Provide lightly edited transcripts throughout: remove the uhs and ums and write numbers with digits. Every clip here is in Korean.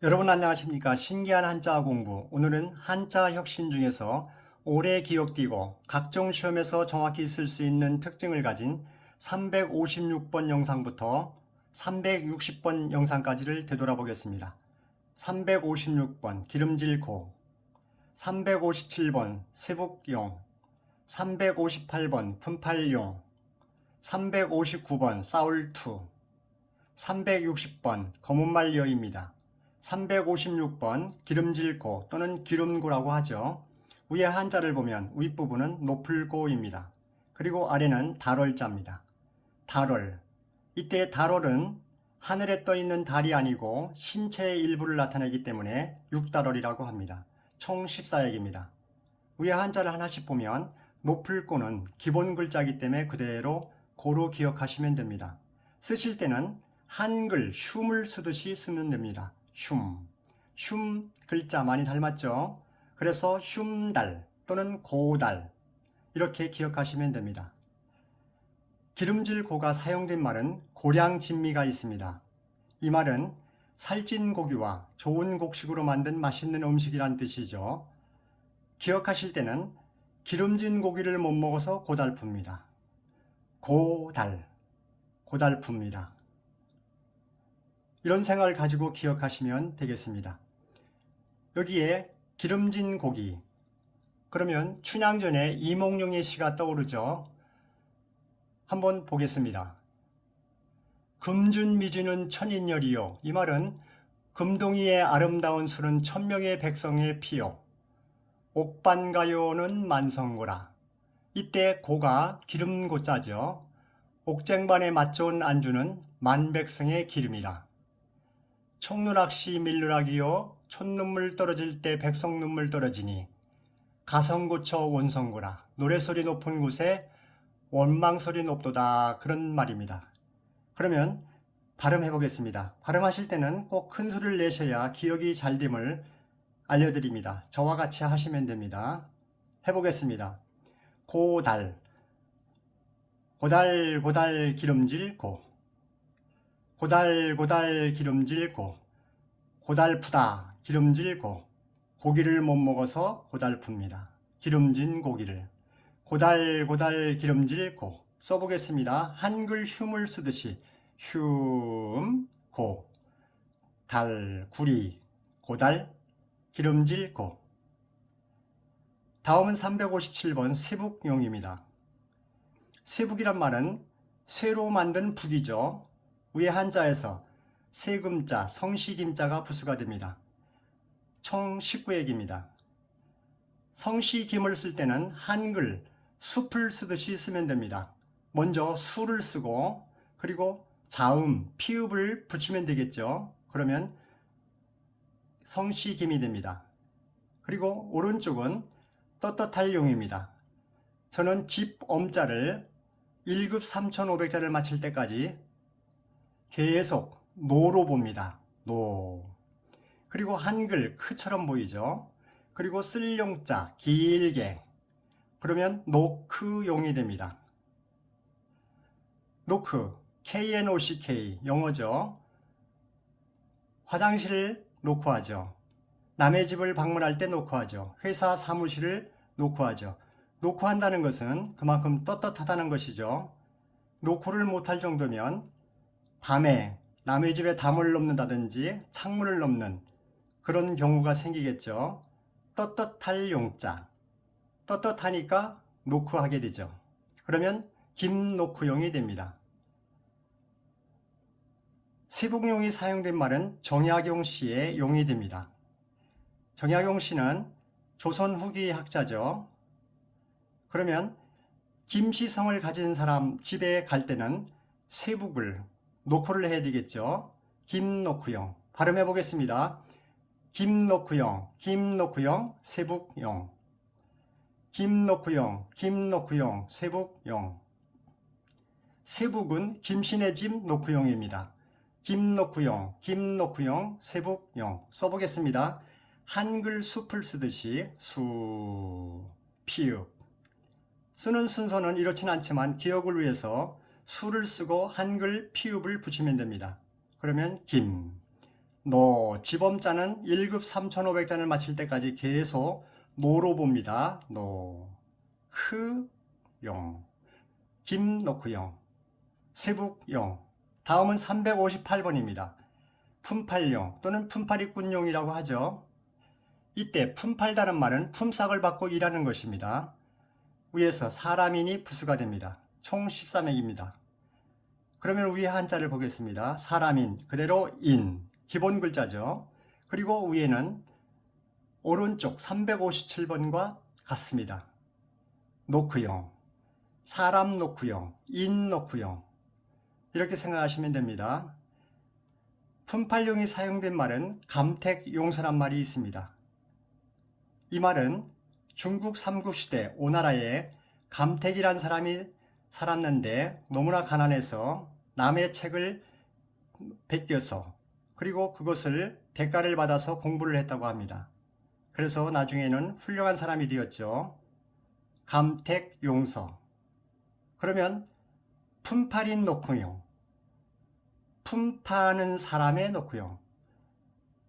여러분 안녕하십니까? 신기한 한자 공부. 오늘은 한자 혁신 중에서 오래 기억되고 각종 시험에서 정확히 쓸 수 있는 특징을 가진 356번 영상부터 360번 영상까지를 되돌아보겠습니다. 356번 기름질 고, 357번 세북용, 358번 품팔용, 359번 싸울투, 360번 검은말 여입니다. 356번 기름질고 또는 기름고라고 하죠. 위에 한자를 보면 윗부분은 높을고입니다. 그리고 아래는 달월자입니다. 달월. 이때 달월은 하늘에 떠 있는 달이 아니고 신체의 일부를 나타내기 때문에 육달월이라고 합니다. 총 14약입니다. 위에 한자를 하나씩 보면 높을고는 기본 글자이기 때문에 그대로 고로 기억하시면 됩니다. 쓰실 때는 한글 흉을 쓰듯이 쓰면 됩니다. 흉 글자 많이 닮았죠? 그래서 흉달 또는 고달 이렇게 기억하시면 됩니다. 기름질 고가 사용된 말은 고량진미가 있습니다. 이 말은 살찐 고기와 좋은 곡식으로 만든 맛있는 음식이란 뜻이죠. 기억하실 때는 기름진 고기를 못 먹어서 고달픕니다. 고달픕니다. 이런 생각을 가지고 기억하시면 되겠습니다. 여기에 기름진 고기, 그러면 춘향전에 이몽룡의 시가 떠오르죠. 한번 보겠습니다. 금준미주는 천인열이요. 이 말은 금동이의 아름다운 술은 천명의 백성의 피요. 옥반가요는 만성고라. 이때 고가 기름고자죠. 옥쟁반에 맛 좋은 안주는 만백성의 기름이라. 총누락시 밀누락이요 촛눈물 떨어질 때 백성눈물 떨어지니 가성고쳐 원성고라. 노래소리 높은 곳에 원망소리 높도다. 그런 말입니다. 그러면 발음해 보겠습니다. 발음하실 때는 꼭 큰 소리를 내셔야 기억이 잘 됨을 알려드립니다. 저와 같이 하시면 됩니다. 해보겠습니다. 고달, 고달 기름질 고, 고달 기름질 고, 고달프다 기름질 고, 고기를 못 먹어서 고달픕니다. 기름진 고기를. 고달 기름질 고. 써보겠습니다. 한글 흉을 쓰듯이 흉, 고, 달, 구리, 고달, 기름질 고. 다음은 357번 세북용입니다. 세북이란 말은 쇠로 만든 북이죠. 위에 한자에서 세금자, 성시김자가 부수가 됩니다. 총 19약입니다. 성시김을 쓸 때는 한글 숲을 쓰듯이 쓰면 됩니다. 먼저 수를 쓰고 그리고 자음, 피읍을 붙이면 되겠죠. 그러면 성시김이 됩니다. 그리고 오른쪽은 떳떳할 용입니다. 저는 집 엄자를 1급 3,500자를 마칠 때까지 계속 노로 봅니다. 노. 그리고 한글 크처럼 보이죠. 그리고 쓸 용자 길게. 그러면 노크용이 됩니다. 노크, KNOCK 영어죠. 화장실을 노크하죠. 남의 집을 방문할 때 노크하죠. 회사 사무실을 노크하죠. 노크한다는 것은 그만큼 떳떳하다는 것이죠. 노크를 못할 정도면 밤에 남의 집에 담을 넘는다든지 창문을 넘는 그런 경우가 생기겠죠. 떳떳할 용자. 떳떳하니까 노크하게 되죠. 그러면 김노크용이 됩니다. 세북용이 사용된 말은 정약용 씨의 용이 됩니다. 정약용 씨는 조선 후기 학자죠. 그러면 김씨성을 가진 사람 집에 갈 때는 세북을 노크를 해야 되겠죠. 김노크용. 발음해 보겠습니다. 김노크용, 세북용. 김노크용, 세북용. 세북은 김신의 집 노크용입니다. 김노크용, 세북용. 써보겠습니다. 한글 숲을 쓰듯이 수, 피읍. 쓰는 순서는 이렇진 않지만 기억을 위해서 수를 쓰고 한글 피읍을 붙이면 됩니다. 그러면 김, 지범자는 1급 3,500잔을 마칠 때까지 계속 노로 봅니다. 크,용, 김노크용, 세북용. 다음은 358번입니다. 품팔용 또는 품팔이꾼용이라고 하죠. 이때 품팔다는 말은 품삯을 받고 일하는 것입니다. 위에서 사람인이 부수가 됩니다. 총 13액입니다. 그러면 위에 한자를 보겠습니다. 사람인 그대로 인, 기본 글자죠. 그리고 위에는 오른쪽 357번과 같습니다. 노크용, 사람 노크용, 인 노크용 이렇게 생각하시면 됩니다. 품팔용이 사용된 말은 감택용서란 말이 있습니다. 이 말은 중국 삼국시대 오나라에 감택이란 사람이 살았는데 너무나 가난해서 남의 책을 베껴서 그리고 그것을 대가를 받아서 공부를 했다고 합니다. 그래서 나중에는 훌륭한 사람이 되었죠. 감택용서. 그러면 품팔인 노크용, 품파는 사람의 노크용.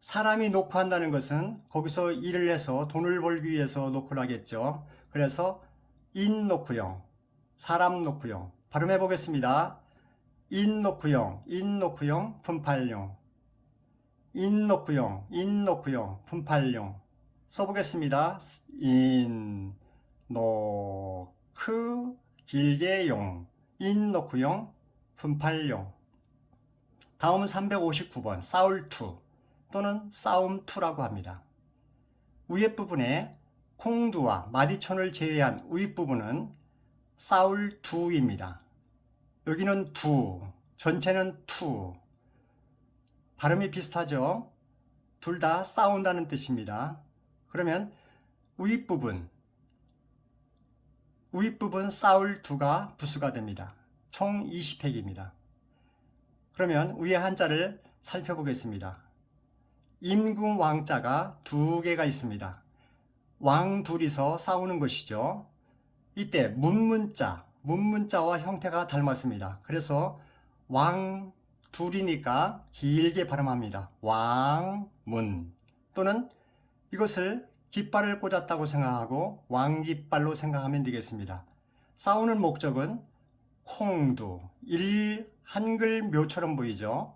사람이 노크한다는 것은 거기서 일을 해서 돈을 벌기 위해서 노크를 하겠죠. 그래서 인 노크용, 사람 노크용. 발음해 보겠습니다. 인 노크용, 인 노크용, 품팔용. 인 노크용, 인 노크용, 품팔용. 써보겠습니다. 인, 노크, 길게 용, 인 노크용, 품팔용. 다음은 359번 싸울투 또는 싸움투라고 합니다. 위에 부분에 콩두와 마디촌을 제외한 윗부분은 싸울투입니다. 여기는 두, 전체는 투. 발음이 비슷하죠? 둘 다 싸운다는 뜻입니다. 그러면 윗부분 싸울투가 부수가 됩니다. 총 20획입니다. 그러면 위에 한자를 살펴보겠습니다. 임금 왕자가 두 개가 있습니다. 왕 둘이서 싸우는 것이죠. 이때 문문자와 형태가 닮았습니다. 그래서 왕 둘이니까 길게 발음합니다. 왕문 또는 이것을 깃발을 꽂았다고 생각하고 왕깃발로 생각하면 되겠습니다. 싸우는 목적은 콩두, 한글 묘처럼 보이죠?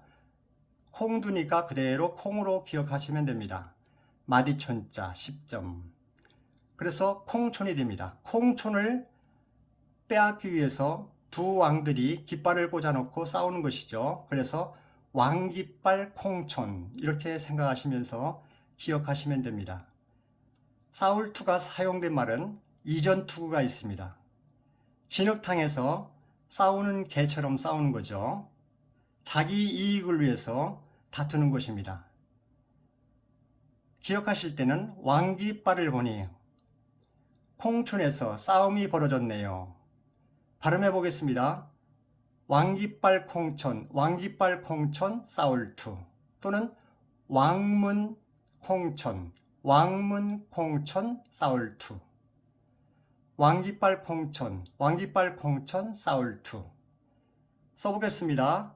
콩두니까 그대로 콩으로 기억하시면 됩니다. 마디촌자 10점. 그래서 콩촌이 됩니다. 콩촌을 빼앗기 위해서 두 왕들이 깃발을 꽂아놓고 싸우는 것이죠. 그래서 왕깃발 콩촌 이렇게 생각하시면서 기억하시면 됩니다. 싸울투가 사용된 말은 이전투구가 있습니다. 진흙탕에서 싸우는 개처럼 싸우는 거죠. 자기 이익을 위해서 다투는 것입니다. 기억하실 때는 왕깃발을 보니 콩촌에서 싸움이 벌어졌네요. 발음해 보겠습니다. 왕깃발 콩촌 싸울투 또는 왕문 콩촌 싸울투. 왕깃발 콩촌 싸울투. 써보겠습니다.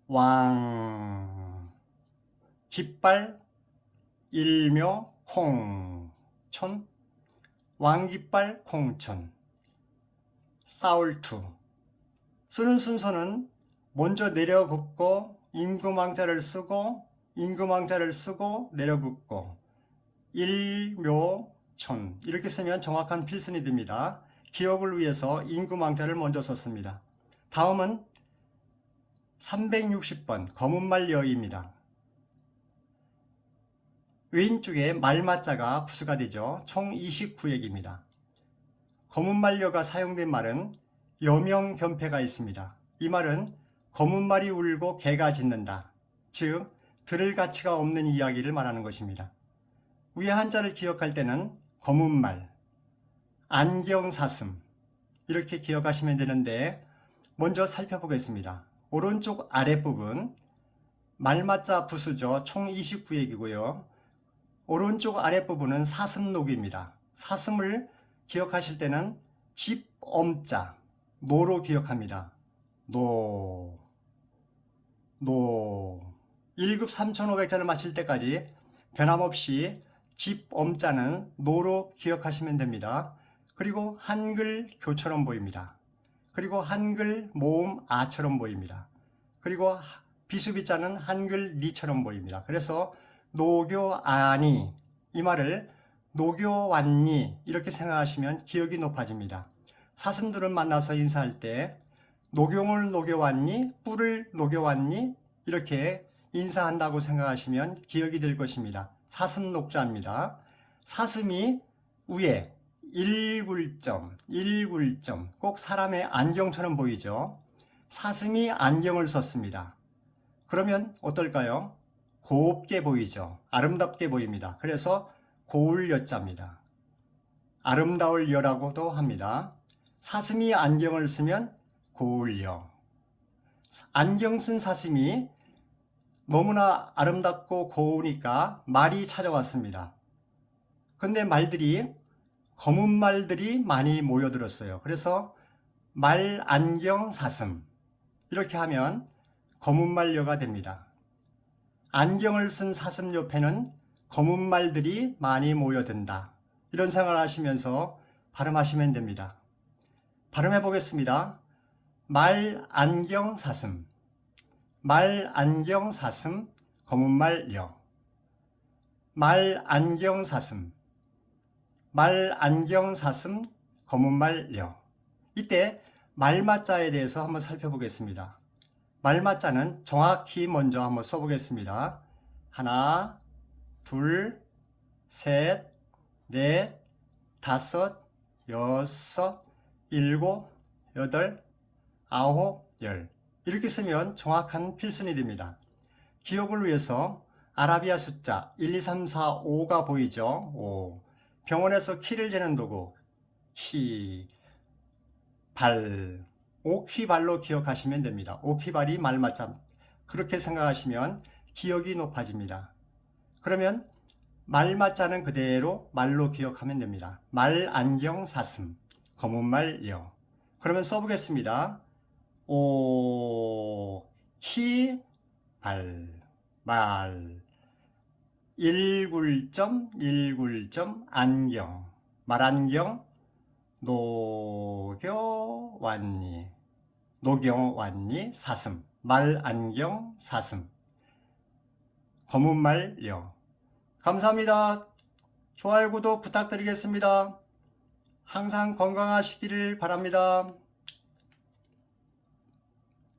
왕 깃발 일묘 콩촌 왕깃발 콩촌 싸울투. 쓰는 순서는 먼저 내려긋고 임금왕자를 쓰고 내려긋고 일묘촌 이렇게 쓰면 정확한 필승이 됩니다. 기억을 위해서 임금왕자를 먼저 썼습니다. 다음은 360번 검은말 여의입니다. 왼쪽에 말맞자가 부수가 되죠. 총 29액입니다. 검은말여가 사용된 말은 여명견패가 있습니다. 이 말은 검은말이 울고 개가 짖는다. 즉 들을 가치가 없는 이야기를 말하는 것입니다. 위에 한자를 기억할 때는 검은말, 안경사슴 이렇게 기억하시면 되는데 먼저 살펴보겠습니다. 오른쪽 아랫부분 말맞자 부수죠. 총 29액이고요. 오른쪽 아랫부분은 사슴록입니다. 사슴을 기억하실 때는 집엄자, 노로 기억합니다. 노 1급 3,500자를 마칠 때까지 변함없이 집 엄자는 노로 기억하시면 됩니다. 그리고 한글 교처럼 보입니다. 그리고 한글 모음 아처럼 보입니다. 그리고 비수비자는 한글 니처럼 보입니다. 그래서 노교아니, 이 말을 노교왔니 이렇게 생각하시면 기억이 높아집니다. 사슴들을 만나서 인사할 때 녹용을 녹여왔니? 뿔을 녹여왔니? 이렇게 인사한다고 생각하시면 기억이 될 것입니다. 사슴 녹자입니다. 사슴이 위에 일굴점, 일굴점, 꼭 사람의 안경처럼 보이죠? 사슴이 안경을 썼습니다. 그러면 어떨까요? 곱게 보이죠? 아름답게 보입니다. 그래서 고울여자입니다. 아름다울 여라고도 합니다. 사슴이 안경을 쓰면 고울여. 안경 쓴 사슴이 너무나 아름답고 고우니까 말이 찾아왔습니다. 근데 말들이 검은 말들이 많이 모여들었어요. 그래서 말 안경 사슴 이렇게 하면 검은 말여가 됩니다. 안경을 쓴 사슴 옆에는 검은 말들이 많이 모여든다. 이런 생각을 하시면서 발음하시면 됩니다. 발음해 보겠습니다. 말 안경 사슴, 말 안경 사슴, 검은 말여. 말 안경 사슴, 말 안경 사슴, 검은 말여. 이때 말맞자에 대해서 한번 살펴보겠습니다. 말맞자는 정확히 먼저 한번 써보겠습니다. 하나, 둘, 셋, 넷, 다섯, 여섯, 일곱, 여덟, 아홉, 열. 이렇게 쓰면 정확한 필순이 됩니다. 기억을 위해서 아라비아 숫자 1, 2, 3, 4, 5가 보이죠? 5. 병원에서 키를 재는 도구. 키, 발. 오키발로 기억하시면 됩니다. 오키발이 말맞자. 그렇게 생각하시면 기억이 높아집니다. 그러면 말맞자는 그대로 말로 기억하면 됩니다. 말 안경 사슴, 검은 말여. 그러면 써보겠습니다. 오, 키, 발, 말. 일굴점, 일굴점, 안경. 말안경, 녹여왔니, 녹여왔니, 사슴. 말안경, 사슴. 검은 말여. 감사합니다. 좋아요, 구독 부탁드리겠습니다. 항상 건강하시기를 바랍니다.